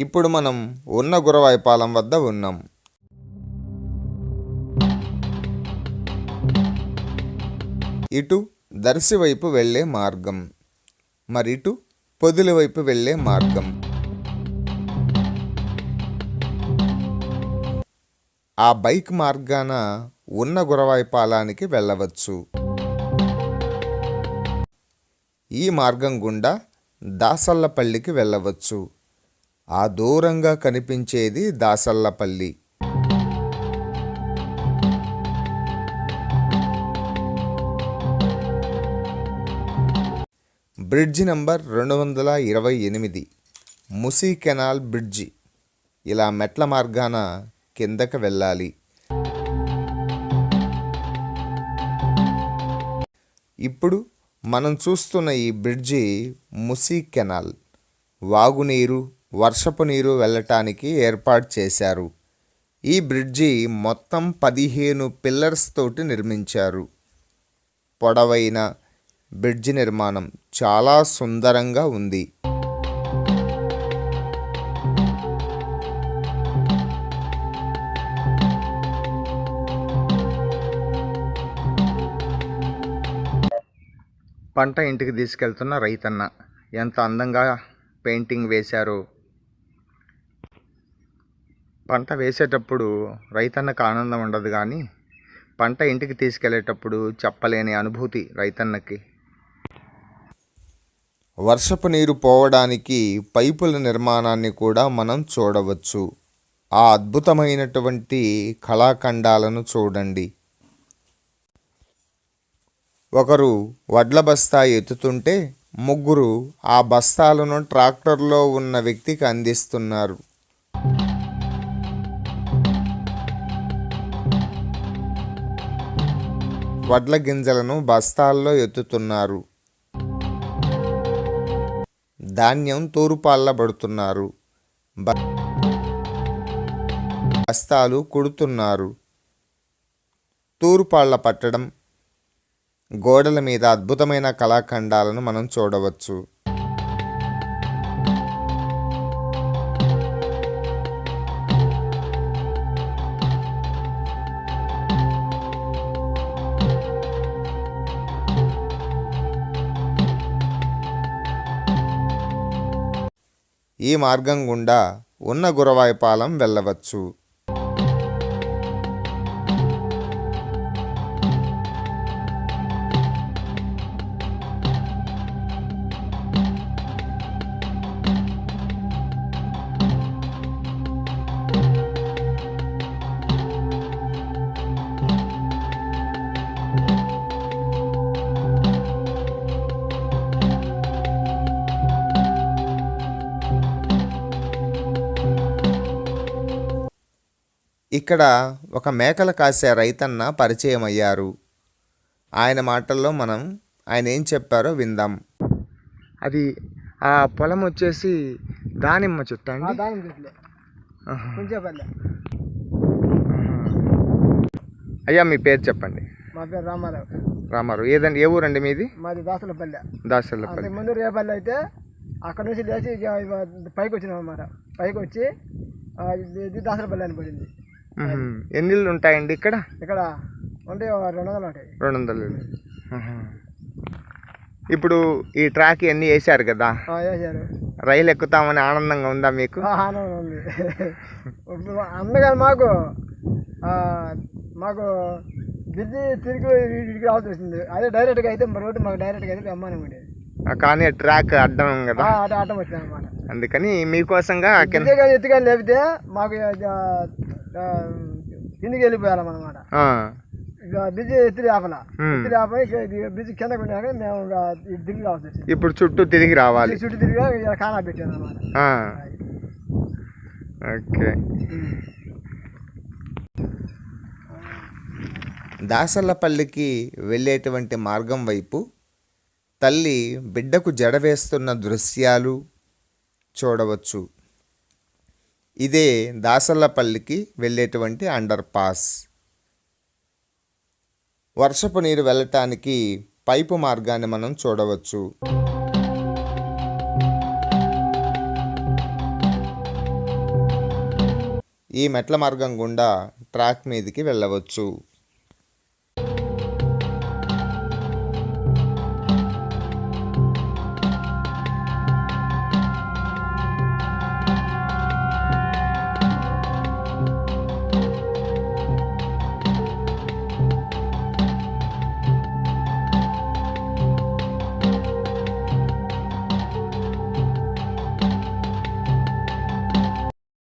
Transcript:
ఇప్పుడు మనం ఉన్న గురవాయిపాలెం వద్ద ఉన్నాం. ఇటు దర్శి వైపు వెళ్ళే మార్గం, మరిటు పొదిలి వైపు వెళ్ళే మార్గం. ఆ బైక్ మార్గాన ఉన్న గురవాయిపాలానికి వెళ్ళవచ్చు. ఈ మార్గం గుండా దాసల్లపల్లికి వెళ్ళవచ్చు. ఆ దూరంగా కనిపించేది దాసల్లపల్లి. బ్రిడ్జి నంబర్ 228 ముసి కెనాల్ బ్రిడ్జి. ఇలా మెట్ల మార్గాన కిందకి వెళ్ళాలి. ఇప్పుడు మనం చూస్తున్న ఈ బ్రిడ్జి ముసి కెనాల్. వాగునీరు, వర్షపు నీరు వెళ్ళటానికి ఏర్పాటు చేశారు. ఈ బ్రిడ్జి మొత్తం 15 పిల్లర్స్ తోటి నిర్మించారు. పొడవైన బ్రిడ్జి నిర్మాణం చాలా సుందరంగా ఉంది. పంట ఇంటికి తీసుకెళ్తున్న రైతన్న ఎంత అందంగా పెయింటింగ్ వేశారో. పంట వేసేటప్పుడు రైతన్నకు ఆనందం ఉండదు, కానీ పంట ఇంటికి తీసుకెళ్లేటప్పుడు చెప్పలేని అనుభూతి రైతన్నకి. వర్షపు నీరు పోవడానికి పైపుల నిర్మాణాన్ని కూడా మనం చూడవచ్చు. ఆ అద్భుతమైనటువంటి కళాఖండాలను చూడండి. ఒకరు వడ్ల బస్తా ఎత్తుతుంటే ముగ్గురు ఆ బస్తాలను ట్రాక్టర్లో ఉన్న వ్యక్తికి అందిస్తున్నారు. వడ్ల గింజలను బస్తాల్లో ఎత్తుతున్నారు. ధాన్యం తూరుపాల్లబడుతున్నారు. బస్తాలు కుడుతున్నారు. తూరుపాళ్ళ పట్టడం, గోడల మీద అద్భుతమైన కళాఖండాలను మనం చూడవచ్చు. ఈ మార్గం గుండా ఉన్న గురవాయిపాలెం వెళ్ళవచ్చు. ఇక్కడ ఒక మేకలు కాసే రైతన్న పరిచయం అయ్యారు. ఆయన మాటల్లో ఆయన ఏం చెప్పారో విందాం. అది ఆ పొలం వచ్చేసి దానిమ్మ చెట్టు అండి. అయ్యా, మీ పేరు చెప్పండి. మా పేరు రామారావు. రామారావు. ఏ ఊరండి మీది? మాది దాసలపల్లి. దాసలపల్లి. ముందు రేపల్లి అయితే అక్కడ నుంచి లేచి పైకి వచ్చినాం అన్నమాట. పైకి వచ్చి దాసలపల్లి అని పడింది. ఎన్ని ఇళ్ళు ఉంటాయండి ఇక్కడ? ఇక్కడ ఉంటే 200 ఉంటాయి. 200 ఇళ్ళు. ఇప్పుడు ఈ ట్రాక్ అన్నీ వేసారు కదా, వేసారు. రైలు ఎక్కుతామని ఆనందంగా ఉందా మీకు? ఆనందం ఉంది. అందుకని మాకు బ్రిడ్జి తిరిగి రావాల్సి వచ్చింది. అదే డైరెక్ట్గా అయితే రోడ్డు మాకు డైరెక్ట్గా అయితే అమ్మానం ఉండేది, కానీ ట్రాక్ అడ్డం కదా, అడ్డం వచ్చింది అనమాట. అందుకని మీకోసంగా ఎత్తుగా లేపితే మాకు కిందికి వెళ్ళిపోయాం అనమాట. బ్రిడ్జి ఎత్తి ఆపల బ్రిడ్జి కిందకు ఉన్నాక మేము తిరిగి రావాల్సి వచ్చింది. ఇప్పుడు చుట్టూ తిరిగి రావాలి. చుట్టూ తిరిగి కానా పెట్టాను అనమాట. ఓకే. దాసల్లపల్లికి వెళ్ళేటువంటి మార్గం వైపు తల్లి బిడ్డకు జడ వేస్తున్న దృశ్యాలు చూడవచ్చు. ఇదే దాసల్లపల్లికి వెళ్ళేటువంటి అండర్ పాస్. వర్షపు నీరు వెళ్ళటానికి పైపు మార్గాన్ని మనం చూడవచ్చు. ఈ మెట్ల మార్గం గుండా ట్రాక్ మీదకి వెళ్ళవచ్చు.